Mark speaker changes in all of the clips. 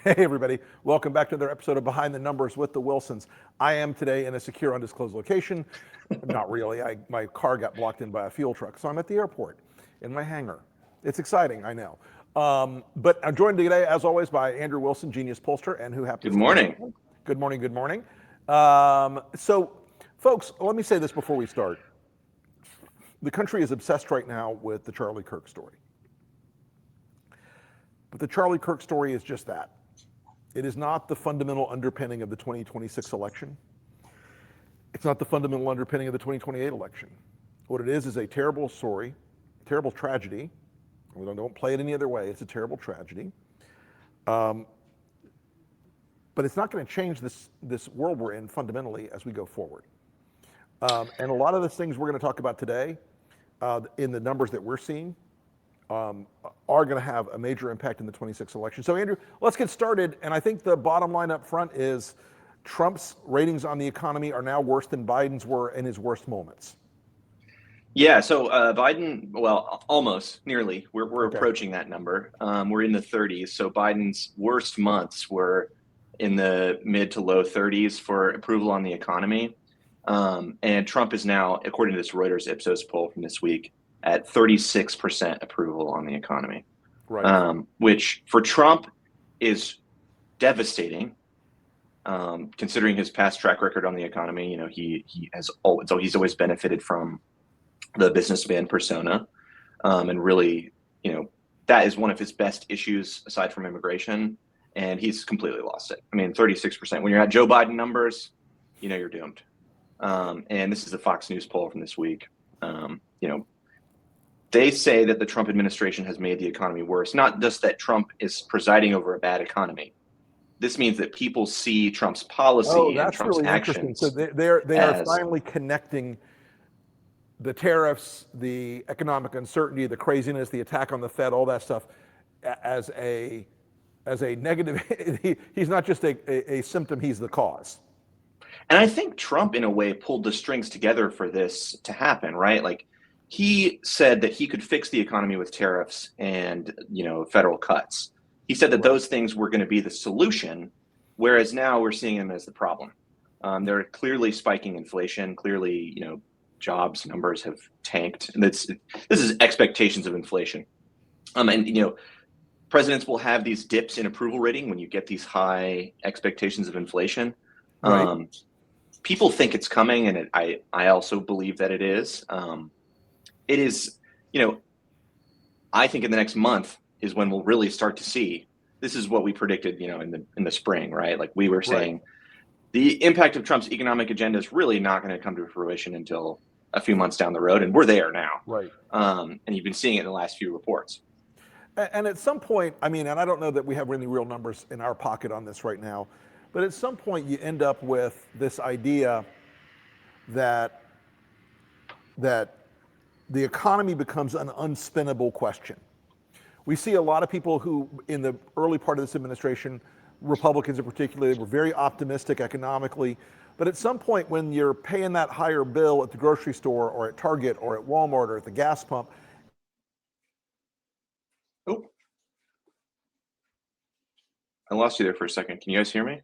Speaker 1: Hey everybody, welcome back to another episode of Behind the Numbers with the Wilsons. I am today in a secure undisclosed location. Not really, my car got blocked in by a fuel truck, so I'm at the airport in my hangar. It's exciting, I know. But I'm joined today, as always, by Andrew Wilson, Genius Pollster, and who happens
Speaker 2: Good morning.
Speaker 1: to be... Good morning, good morning. So, folks, let me say this before we start. The country is obsessed right now with the Charlie Kirk story. But the Charlie Kirk story is just that. It is not the fundamental underpinning of the 2026 election. It's not the fundamental underpinning of the 2028 election. What it is a terrible story, a terrible tragedy. We don't play it any other way. It's a terrible tragedy. But it's not going to change this world we're in fundamentally as we go forward. And a lot of the things we're going to talk about today, in the numbers that we're seeing, are going to have a major impact in the 26 election. So Andrew, let's get started. And I think the bottom line up front is Trump's ratings on the economy are now worse than Biden's were in his worst moments.
Speaker 2: Yeah, so Biden, well, almost, nearly. We're approaching that number. We're in the 30s. So Biden's worst months were in the mid to low 30s for approval on the economy. And Trump is now, according to this Reuters Ipsos poll from this week, at 36% approval on the economy,
Speaker 1: right.
Speaker 2: Which for Trump is devastating, considering his past track record on the economy. You know, he's always benefited from the businessman persona, and really, you know, that is one of his best issues aside from immigration, and he's completely lost it. I mean, 36%. When you're at Joe Biden numbers, you know you're doomed. And this is a Fox News poll from this week. You know, they say that the Trump administration has made the economy worse. Not just that Trump is presiding over a bad economy. This means that people see Trump's policy and Trump's
Speaker 1: really
Speaker 2: actions.
Speaker 1: So they are finally connecting the tariffs, the economic uncertainty, the craziness, the attack on the Fed, all that stuff, as a negative. He's not just a symptom; he's the cause.
Speaker 2: And I think Trump, in a way, pulled the strings together for this to happen, right? Like, he said that he could fix the economy with tariffs and, you know, federal cuts. He said that those things were going to be the solution, whereas now we're seeing them as the problem. They're clearly spiking inflation. Clearly, you know, jobs numbers have tanked. And this is expectations of inflation. And, you know, presidents will have these dips in approval rating when you get these high expectations of inflation.
Speaker 1: Right.
Speaker 2: People think it's coming, and I also believe that it is. It is, you know, I think in the next month is when we'll really start to see. This is what we predicted, you know, in the spring, right? Like we were saying, the impact of Trump's economic agenda is really not going to come to fruition until a few months down the road, and we're there now.
Speaker 1: Right.
Speaker 2: And you've been seeing it in the last few reports.
Speaker 1: And at some point, I mean, and I don't know that we have any real numbers in our pocket on this right now, but at some point you end up with this idea that the economy becomes an unspinnable question. We see a lot of people who, in the early part of this administration, Republicans in particular, they were very optimistic economically. But at some point when you're paying that higher bill at the grocery store or at Target or at Walmart or at the gas pump.
Speaker 2: Oh, I lost you there for a second. Can you guys hear me?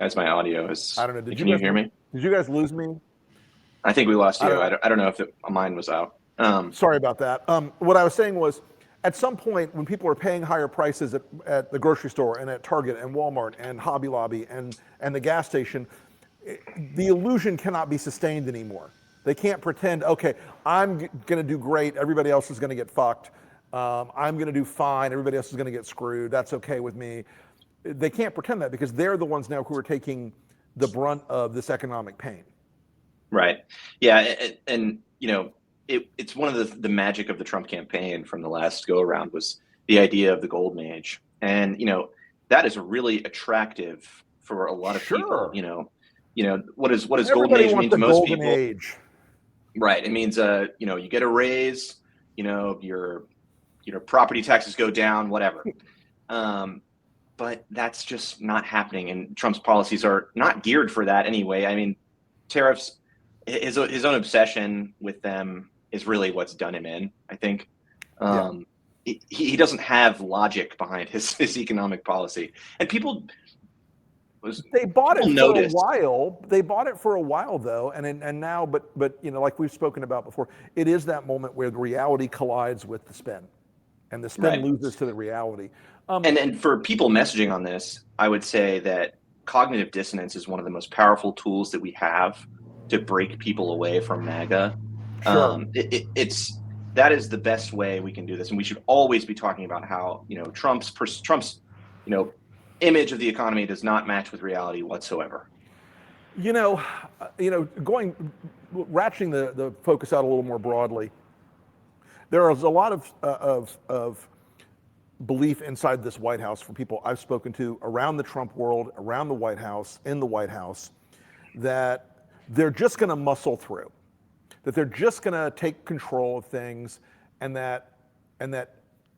Speaker 2: As my audio is,
Speaker 1: I don't know.
Speaker 2: Can you hear me?
Speaker 1: Did you guys lose me?
Speaker 2: I think we lost you. I don't know if mine was out.
Speaker 1: Sorry about that. What I was saying was, at some point when people are paying higher prices at the grocery store and at Target and Walmart and Hobby Lobby and the gas station, the illusion cannot be sustained anymore. They can't pretend, okay, I'm going to do great, everybody else is going to get fucked. I'm going to do fine, everybody else is going to get screwed, that's okay with me. They can't pretend that because they're the ones now who are taking the brunt of this economic pain.
Speaker 2: Right. Yeah. And you know, it's one of the magic of the Trump campaign from the last go around was the idea of the golden age. And, you know, that is really attractive for a lot of people. You know, what is golden age mean to most people?
Speaker 1: Age.
Speaker 2: Right. It means, you know, you get a raise, you know, your property taxes go down, whatever. But that's just not happening. And Trump's policies are not geared for that anyway. I mean, tariffs his own obsession with them is really what's done him in, I think. He doesn't have logic behind his economic policy, and people
Speaker 1: They bought it for
Speaker 2: notice.
Speaker 1: a while. They bought it for a while, though, and now, but like we've spoken about before, it is that moment where the reality collides with the spin, and the spin loses to the reality.
Speaker 2: And for people messaging on this, I would say that cognitive dissonance is one of the most powerful tools that we have to break people away from MAGA.
Speaker 1: Sure.
Speaker 2: That is the best way we can do this, and we should always be talking about how Trump's image of the economy does not match with reality whatsoever.
Speaker 1: Ratcheting the focus out a little more broadly, there is a lot of belief inside this White House from people I've spoken to around the Trump world, around the White House, in the White House, that they're just going to muscle through, that they're just going to take control of things, and that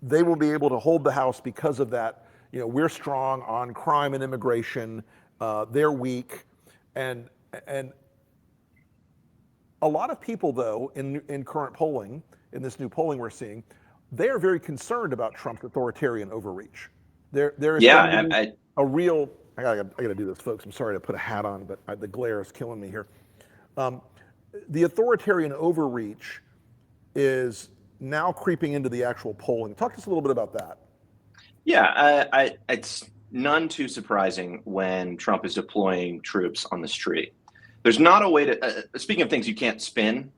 Speaker 1: they will be able to hold the House because of that. We're strong on crime and immigration. They're weak, and a lot of people, though, in current polling, in this new polling we're seeing, they are very concerned about Trump's authoritarian overreach. There is a real. I gotta do this, folks. I'm sorry to put a hat on, but the glare is killing me here. The authoritarian overreach is now creeping into the actual polling. Talk to us a little bit about that.
Speaker 2: Yeah, it's none too surprising when Trump is deploying troops on the street. There's not a way to, speaking of things you can't spin,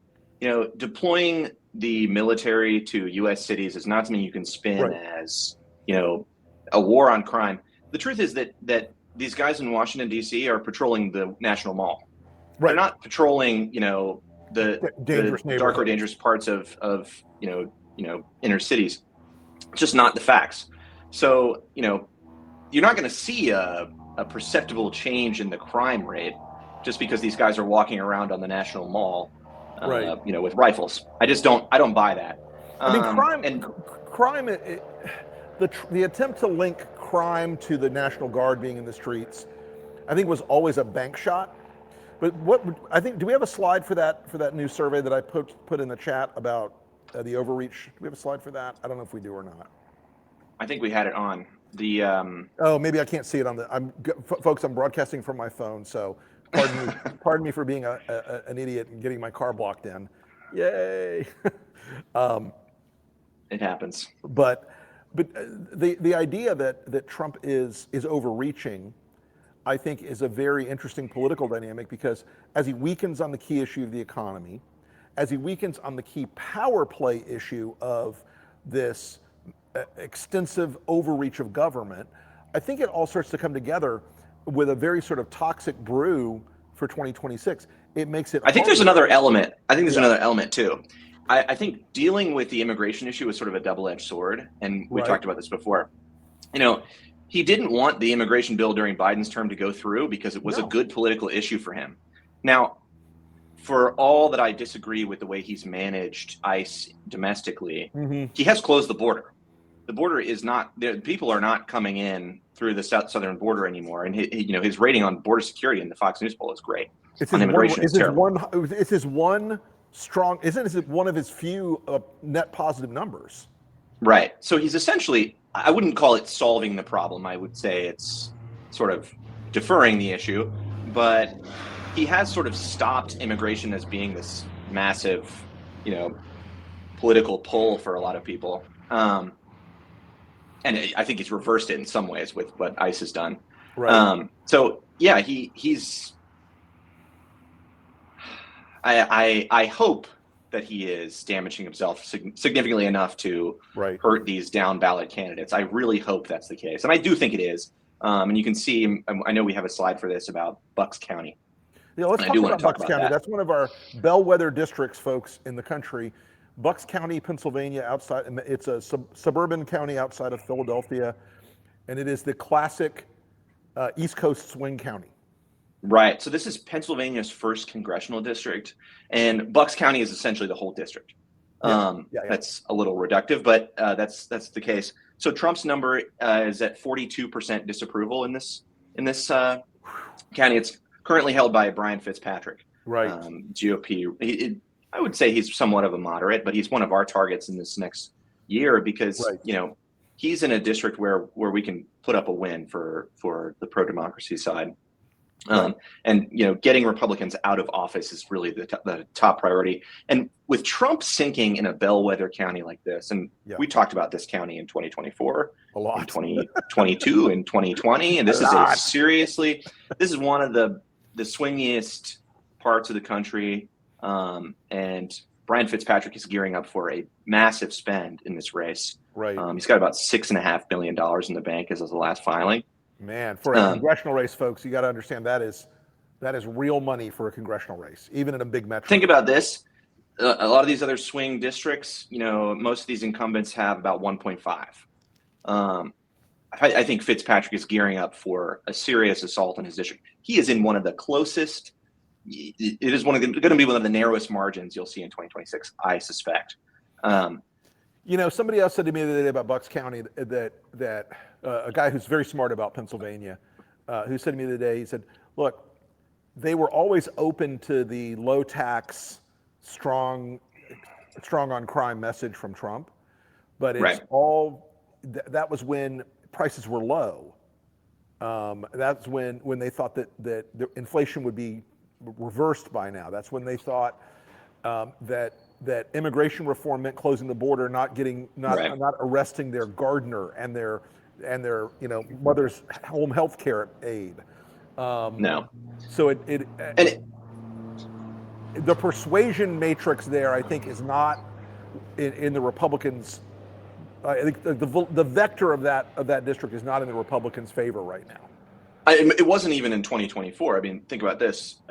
Speaker 2: deploying the military to U.S. cities is not something you can spin as, a war on crime. The truth is that these guys in Washington, D.C. are patrolling the National Mall. Right. They're not patrolling, the darker, dangerous parts of inner cities. It's just not the facts. So, you're not going to see a perceptible change in the crime rate just because these guys are walking around on the National Mall, with rifles. I don't buy that.
Speaker 1: Crime, the attempt to link crime to the National Guard being in the streets, I think was always a bank shot. But do we have a slide for that new survey that I put in the chat about the overreach? Do we have a slide for that? I don't know if we do or not.
Speaker 2: I think we had it on the.
Speaker 1: Oh, maybe I can't see it on the. Folks, I'm broadcasting from my phone, so pardon me for being an idiot and getting my car blocked in. Yay!
Speaker 2: It happens.
Speaker 1: But the idea that Trump is overreaching, I think, is a very interesting political dynamic, because as he weakens on the key issue of the economy, as he weakens on the key power play issue of this extensive overreach of government, I think it all starts to come together with a very sort of toxic brew for 2026. It makes it.
Speaker 2: I think there's another element. Another element too. I think dealing with the immigration issue is sort of a double-edged sword, and we talked about this before. He didn't want the immigration bill during Biden's term to go through because it was a good political issue for him. Now, for all that I disagree with the way he's managed ICE domestically, he has closed the border. The border is not, people are not coming in through the southern border anymore. And his rating on border security in the Fox News poll is great.
Speaker 1: It's his one strong, isn't it one of his few net positive numbers?
Speaker 2: Right. So he's essentially, I wouldn't call it solving the problem. I would say it's sort of deferring the issue, but he has sort of stopped immigration as being this massive, political pull for a lot of people. And I think he's reversed it in some ways with what ICE has done. Right. So yeah, he's. I hope that he is damaging himself significantly enough to hurt these down ballot candidates. I really hope that's the case, and I do think it is. And you can see. I know we have a slide for this about Bucks County.
Speaker 1: Yeah, let's talk about Bucks County. That's one of our bellwether districts, folks, in the country. Bucks County, Pennsylvania, outside. It's a suburban county outside of Philadelphia, and it is the classic East Coast swing county.
Speaker 2: Right. So this is Pennsylvania's first congressional district, and Bucks County is essentially the whole district. That's a little reductive, but that's the case. So Trump's number is at 42% disapproval in this county. It's currently held by Brian Fitzpatrick.
Speaker 1: Right.
Speaker 2: GOP. I would say he's somewhat of a moderate, but he's one of our targets in this next year because
Speaker 1: Right.
Speaker 2: He's in a district where we can put up a win for the pro-democracy side.
Speaker 1: Right.
Speaker 2: And getting Republicans out of office is really the top priority. And with Trump sinking in a bellwether county like this, and we talked about this county in 2024,
Speaker 1: a lot,
Speaker 2: in 2022, in 2020, and this is one of the swingiest parts of the country. And Brian Fitzpatrick is gearing up for a massive spend in this race.
Speaker 1: Right.
Speaker 2: He's got about $6.5 billion in the bank as of the last filing.
Speaker 1: Man, for a congressional race, folks, you got to understand that is real money for a congressional race, even in a big metro.
Speaker 2: Think about this. A lot of these other swing districts, most of these incumbents have about 1.5. I think Fitzpatrick is gearing up for a serious assault in his district. He is in one of the closest. It is going to be one of the narrowest margins you'll see in 2026, I suspect.
Speaker 1: Somebody else said to me the other day about Bucks County that a guy who's very smart about Pennsylvania, who said to me the other day, he said, look, they were always open to the low tax, strong on crime message from Trump, but it's that was when prices were low. That's when they thought that the inflation would be reversed by now. That's when they thought that immigration reform meant closing the border, not arresting their gardener and their mother's home health care aide.
Speaker 2: No.
Speaker 1: So the persuasion matrix there, I think, is not in the Republicans. I think the vector of that district is not in the Republicans' favor right now.
Speaker 2: It wasn't even in 2024. I mean, think about this.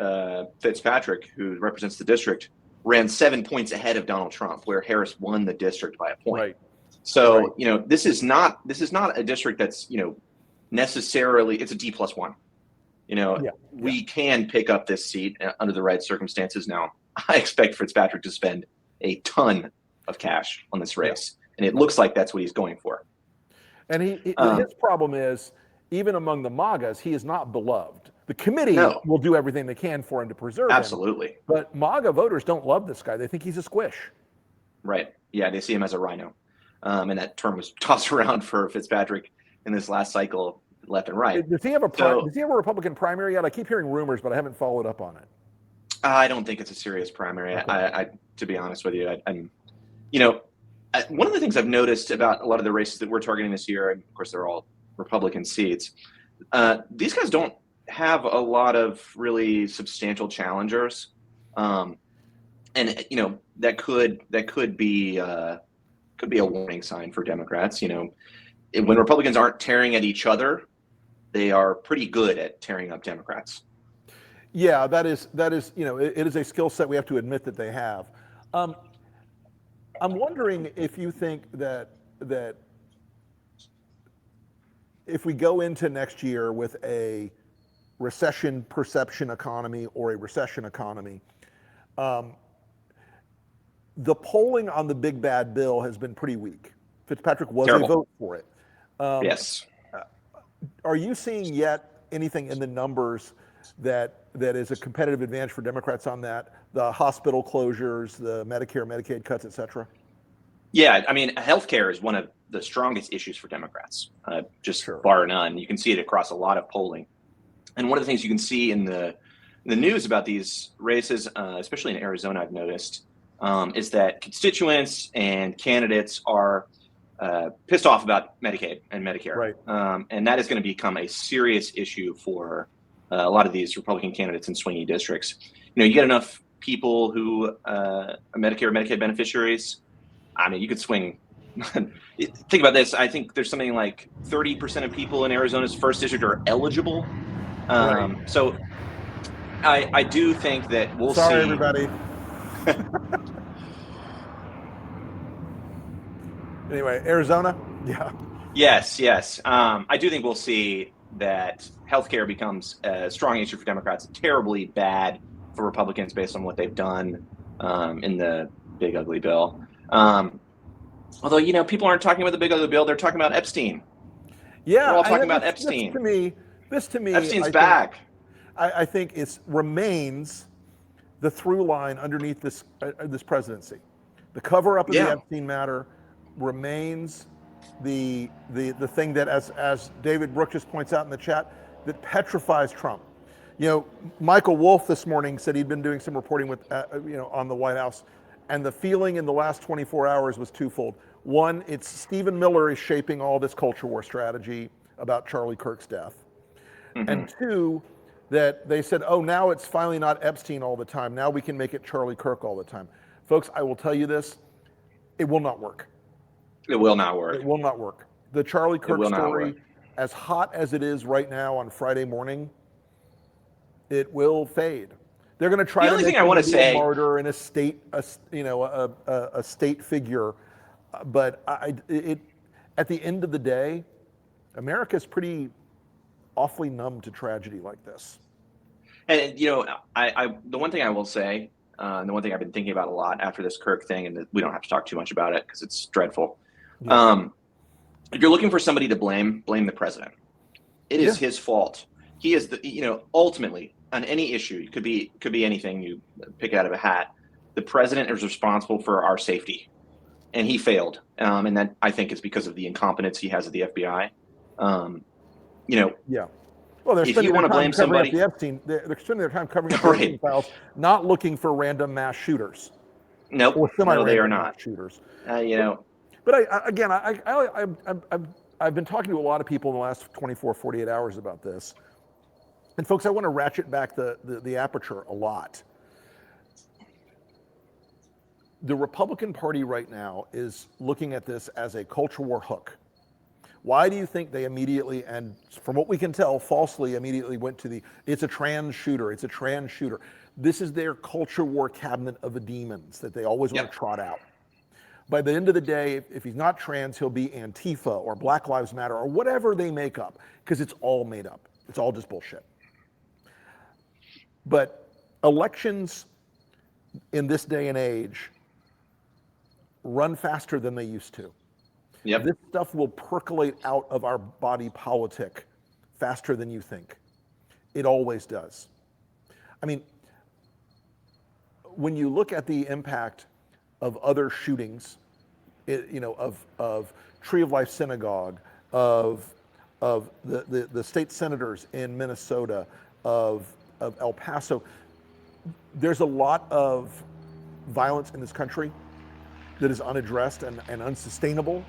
Speaker 2: Fitzpatrick, who represents the district, ran 7 points ahead of Donald Trump, where Harris won the district by a point.
Speaker 1: Right.
Speaker 2: So, this is not a district that's, necessarily, it's a D+1. We can pick up this seat under the right circumstances. Now, I expect Fitzpatrick to spend a ton of cash on this race, and it looks like that's what he's going for.
Speaker 1: And his problem is, even among the MAGAs, he is not beloved. The committee will do everything they can for him to preserve him.
Speaker 2: Absolutely.
Speaker 1: But MAGA voters don't love this guy. They think he's a squish.
Speaker 2: Right. Yeah, they see him as a rhino. And that term was tossed around for Fitzpatrick in this last cycle, left and right.
Speaker 1: Does he have a Republican primary yet? I keep hearing rumors, but I haven't followed up on it.
Speaker 2: I don't think it's a serious primary. Okay. I to be honest with you, one of the things I've noticed about a lot of the races that we're targeting this year, and of course they're all Republican seats, these guys don't have a lot of really substantial challengers, and that could be a warning sign for Democrats. When Republicans aren't tearing at each other, they are pretty good at tearing up Democrats.
Speaker 1: Yeah, that is it is a skill set we have to admit that they have. I'm wondering if you think that if we go into next year with a recession perception economy or a recession economy, the polling on the big bad bill has been pretty weak. Fitzpatrick was a vote for it.
Speaker 2: Yes.
Speaker 1: Are you seeing yet anything in the numbers that is a competitive advantage for Democrats on that? The hospital closures, the Medicare, Medicaid cuts, et cetera?
Speaker 2: Yeah, I mean, healthcare is one of the strongest issues for Democrats, bar none. You can see it across a lot of polling. And one of the things you can see in the news about these races, especially in Arizona, I've noticed, is that constituents and candidates are pissed off about Medicaid and Medicare.
Speaker 1: Right.
Speaker 2: And that is going to become a serious issue for a lot of these Republican candidates in swingy districts. You get enough people who are Medicare or Medicaid beneficiaries. I mean, you could swing. Think about this. I think there's something like 30% of people in Arizona's first district are eligible.
Speaker 1: Right.
Speaker 2: So I do think that we'll see.
Speaker 1: Sorry, everybody. Anyway, Arizona? Yeah.
Speaker 2: Yes. I do think we'll see that healthcare becomes a strong issue for Democrats, terribly bad for Republicans based on what they've done in the big ugly bill. Although, people aren't talking about the big ugly bill, they're talking about Epstein.
Speaker 1: Yeah.
Speaker 2: They're all talking about Epstein.
Speaker 1: This to me,
Speaker 2: Epstein's back.
Speaker 1: I think it remains the through line underneath this presidency. The cover up of the Epstein matter remains the thing that, as David Brooks just points out in the chat, that petrifies Trump. You know, Michael Wolff this morning said he'd been doing some reporting with, on the White House, and the feeling in the last 24 hours was twofold. One, it's Stephen Miller is shaping all this culture war strategy about Charlie Kirk's death. Mm-hmm. And two, that they said, oh, now it's finally not Epstein all the time. Now we can make it Charlie Kirk all the time. Folks, I will tell you this, it will not work.
Speaker 2: It will not work.
Speaker 1: It will not work. The Charlie Kirk story, as hot as it is right now on Friday morning, it will fade. They're going to try to make him a martyr and a state figure, but at the end of the day, America's pretty awfully numb to tragedy like this.
Speaker 2: And I the one thing I will say, and the one thing I've been thinking about a lot after this Kirk thing, and we don't have to talk too much about it because it's dreadful. Yeah. If you're looking for somebody to blame the president. It is his fault. He is ultimately on any issue, it could be anything you pick out of a hat. The president is responsible for our safety, and he failed. And that, I think, is because of the incompetence he has at the FBI.
Speaker 1: Yeah. Well, they're spending their time covering up the Epstein. They're spending their time covering up the Epstein files, not looking for random mass shooters.
Speaker 2: Nope.
Speaker 1: Or
Speaker 2: no, they are not
Speaker 1: shooters.
Speaker 2: But
Speaker 1: I've been talking to a lot of people in the last 24, 48 hours about this. And folks, I want to ratchet back the aperture a lot. The Republican Party right now is looking at this as a culture war hook. Why do you think they immediately, and from what we can tell, falsely immediately went to it's a trans shooter, it's a trans shooter. This is their culture war cabinet of the demons that they always want to trot out. By the end of the day, if he's not trans, he'll be Antifa or Black Lives Matter or whatever they make up, because it's all made up. It's all just bullshit. But elections in this day and age run faster than they used to.
Speaker 2: Yep.
Speaker 1: This stuff will percolate out of our body politic faster than you think. It always does. I mean, when you look at the impact of other shootings, of Tree of Life Synagogue, of the state senators in Minnesota, of El Paso, there's a lot of violence in this country that is unaddressed and unsustainable.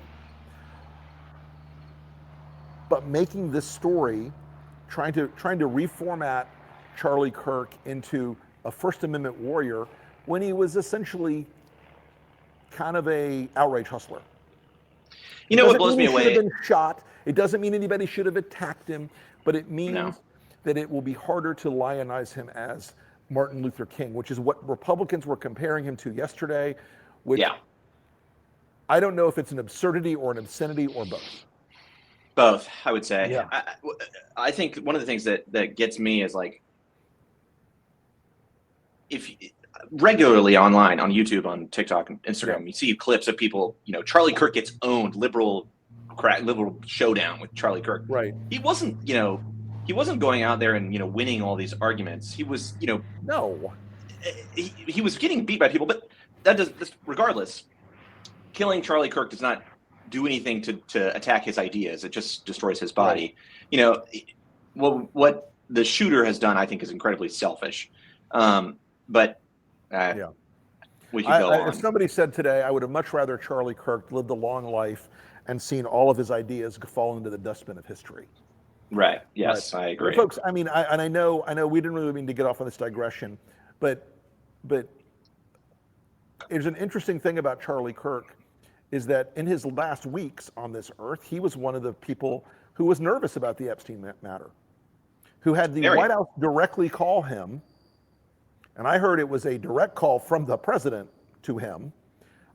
Speaker 1: But making this story, trying to reformat Charlie Kirk into a First Amendment warrior when he was essentially kind of a outrage hustler.
Speaker 2: What blows me away?
Speaker 1: He should have been shot. It doesn't mean anybody should have attacked him, but it means that it will be harder to lionize him as Martin Luther King, which is what Republicans were comparing him to yesterday. Which I don't know if it's an absurdity or an obscenity or both.
Speaker 2: Both, I would say.
Speaker 1: Yeah.
Speaker 2: I think one of the things that gets me is like, if regularly online, on YouTube, on TikTok, and Instagram, you see clips of people, Charlie Kirk gets owned, liberal showdown with Charlie Kirk.
Speaker 1: Right.
Speaker 2: He wasn't going out there and, winning all these arguments. He was,
Speaker 1: No.
Speaker 2: He was getting beat by people, but regardless, killing Charlie Kirk does not do anything to attack his ideas. It just destroys his body. Right. What the shooter has done, I think, is incredibly selfish. But we can go on.
Speaker 1: As somebody said today, I would have much rather Charlie Kirk lived a long life and seen all of his ideas fall into the dustbin of history.
Speaker 2: Right. Yes, I agree.
Speaker 1: Folks, I mean, I know we didn't really mean to get off on this digression, but there's an interesting thing about Charlie Kirk is that in his last weeks on this earth, he was one of the people who was nervous about the Epstein matter, who had the White House directly call him. And I heard it was a direct call from the president to him.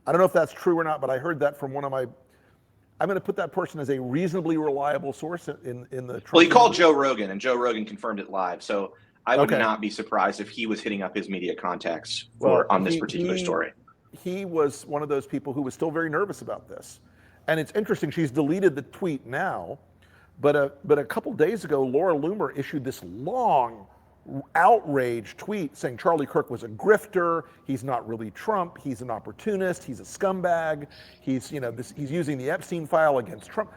Speaker 1: I don't know if that's true or not, but I heard that from I'm going to put that person as a reasonably reliable source in the.
Speaker 2: Well, he called Joe Rogan, and Joe Rogan confirmed it live. So I would not be surprised if he was hitting up his media contacts on this particular story.
Speaker 1: He was one of those people who was still very nervous about this. And it's interesting, she's deleted the tweet now, but a couple days ago, Laura Loomer issued this long outraged tweet saying Charlie Kirk was a grifter. He's not really Trump. He's an opportunist. He's a scumbag. He's he's using the Epstein file against Trump.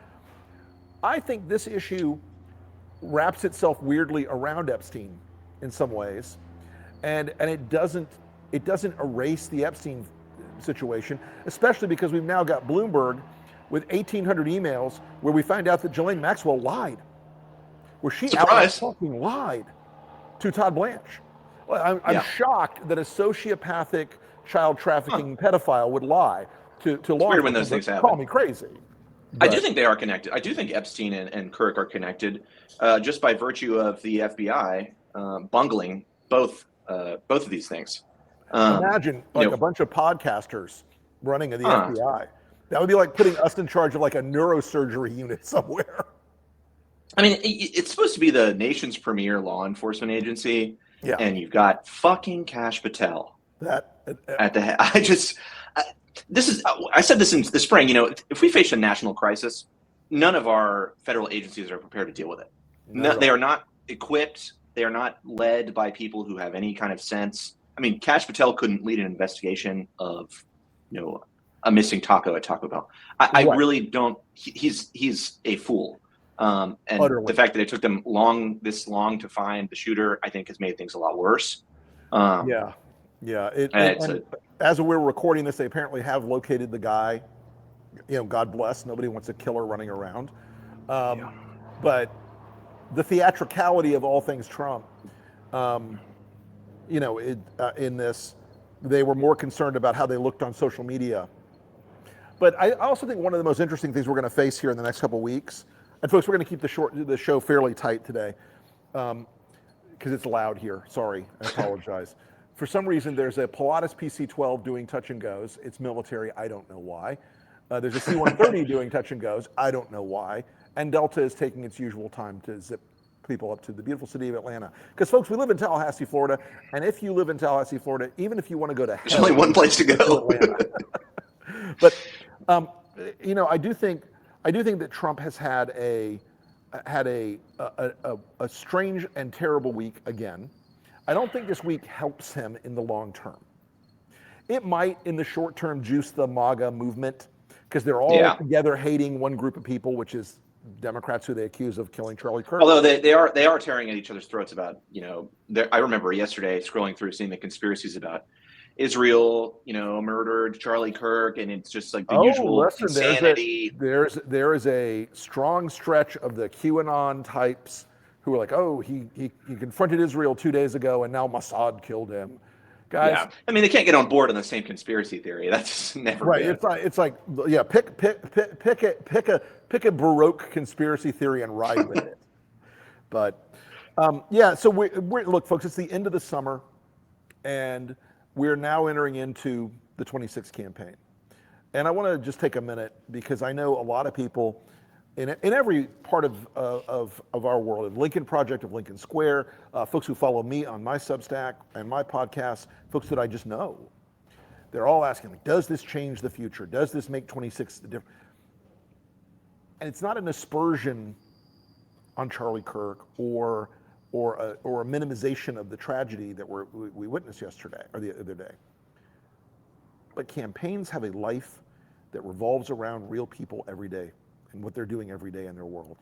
Speaker 1: I think this issue wraps itself weirdly around Epstein in some ways, and it doesn't erase the Epstein situation, especially because we've now got Bloomberg with 1,800 emails where we find out that Ghislaine Maxwell lied, where she outright fucking lied to Todd Blanche. Well, I'm shocked that a sociopathic child trafficking pedophile would lie to law enforcement.
Speaker 2: Weird when those things happen.
Speaker 1: Call me crazy.
Speaker 2: But I do think they are connected. I do think Epstein and Kirk are connected, just by virtue of the FBI bungling both of these things.
Speaker 1: Imagine a bunch of podcasters running the FBI. That would be like putting us in charge of like a neurosurgery unit somewhere.
Speaker 2: I mean, it's supposed to be the nation's premier law enforcement agency, and you've got fucking Kash Patel at the head. I said this in the spring. If we face a national crisis, none of our federal agencies are prepared to deal with it. They are not equipped. They are not led by people who have any kind of sense. I mean, Kash Patel couldn't lead an investigation of, a missing taco at Taco Bell. I really don't. He's a fool. And
Speaker 1: Utterly.
Speaker 2: The fact that it took them this long to find the shooter, I think, has made things a lot worse.
Speaker 1: And as we're recording this, they apparently have located the guy. God bless. Nobody wants a killer running around. But the theatricality of all things Trump, in this, they were more concerned about how they looked on social media. But I also think one of the most interesting things we're going to face here in the next couple of weeks, and folks, we're going to keep the show fairly tight today, because it's loud here. Sorry, I apologize. For some reason, there's a Pilatus PC-12 doing touch and goes. It's military. I don't know why. There's a C-130 doing touch and goes. I don't know why. And Delta is taking its usual time to zip people up to the beautiful city of Atlanta. Because, folks, we live in Tallahassee, Florida. And if you live in Tallahassee, Florida, even if you want to go to hell,
Speaker 2: there's only one place to go.
Speaker 1: But, I do think that Trump has had a strange and terrible week again. I don't think this week helps him in the long term. It might, in the short term, juice the MAGA movement, because they're all together hating one group of people, which is Democrats who they accuse of killing Charlie Kirk.
Speaker 2: Although they are tearing at each other's throats about, I remember yesterday scrolling through, seeing the conspiracies about Israel, murdered Charlie Kirk, and it's just like the usual insanity.
Speaker 1: There is a strong stretch of the QAnon types who are like, oh, he confronted Israel 2 days ago, and now Mossad killed him. Guys,
Speaker 2: yeah. I mean, they can't get on board on the same conspiracy theory. That's never
Speaker 1: right.
Speaker 2: Been.
Speaker 1: It's like pick a Baroque conspiracy theory and ride with it. But so we're look, folks. It's the end of the summer, and we're now entering into the 26th campaign. And I want to just take a minute, because I know a lot of people in every part of our world, the Lincoln Project of Lincoln Square, folks who follow me on my Substack and my podcast, folks that I just know, they're all asking me, does this change the future? Does this make 26 different? And it's not an aspersion on Charlie Kirk or a minimization of the tragedy that we witnessed yesterday or the other day. But campaigns have a life that revolves around real people every day and what they're doing every day in their world.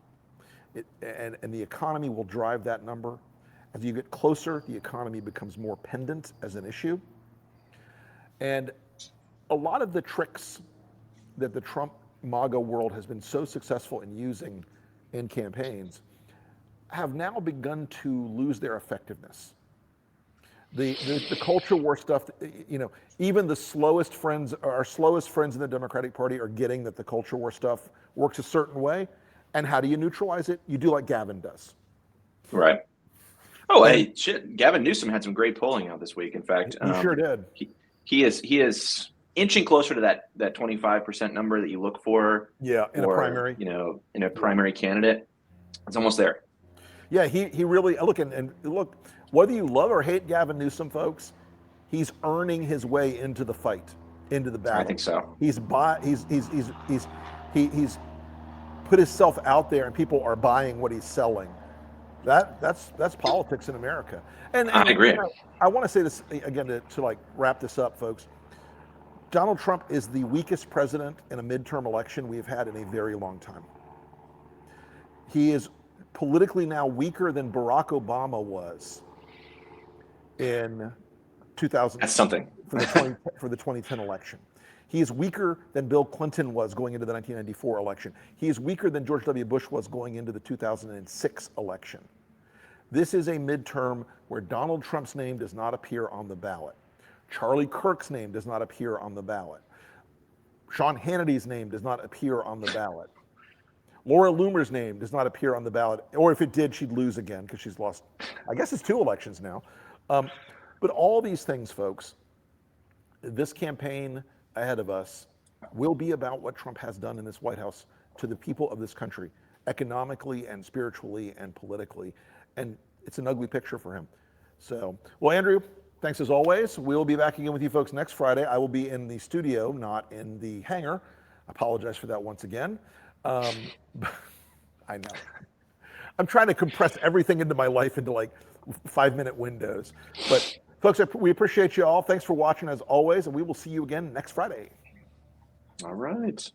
Speaker 1: And the economy will drive that number. As you get closer, the economy becomes more pendant as an issue. And a lot of the tricks that the Trump MAGA world has been so successful in using in campaigns have now begun to lose their effectiveness. The culture war stuff, even our slowest friends in the Democratic Party are getting that the culture war stuff works a certain way. And how do you neutralize it? You do like Gavin does.
Speaker 2: Right. Oh, hey, shit. Gavin Newsom had some great polling out this week. In fact,
Speaker 1: he sure did.
Speaker 2: He is inching closer to that 25% number that you look for.
Speaker 1: Yeah, in a primary.
Speaker 2: In a primary candidate. It's almost there.
Speaker 1: Yeah, he really look. Whether you love or hate Gavin Newsom, folks, he's earning his way into the fight, into the battle.
Speaker 2: I think so.
Speaker 1: He's put himself out there, and people are buying what he's selling. That's politics in America. And
Speaker 2: I agree.
Speaker 1: I want to say this again to like wrap this up, folks. Donald Trump is the weakest president in a midterm election we've had in a very long time. He is politically now weaker than Barack Obama was in 2000.
Speaker 2: That's something.
Speaker 1: for the 2010 election. He is weaker than Bill Clinton was going into the 1994 election. He is weaker than George W. Bush was going into the 2006 election. This is a midterm where Donald Trump's name does not appear on the ballot. Charlie Kirk's name does not appear on the ballot. Sean Hannity's name does not appear on the ballot. Laura Loomer's name does not appear on the ballot, or if it did, she'd lose again because she's lost, I guess it's 2 elections now. But all these things, folks, this campaign ahead of us will be about what Trump has done in this White House to the people of this country, economically and spiritually and politically. And it's an ugly picture for him. So, well, Andrew, thanks as always. We'll be back again with you folks next Friday. I will be in the studio, not in the hangar. I apologize for that once again. I know. I'm trying to compress everything into my life into like 5-minute windows. But folks, we appreciate you all. Thanks for watching as always, and we will see you again next Friday.
Speaker 2: All right.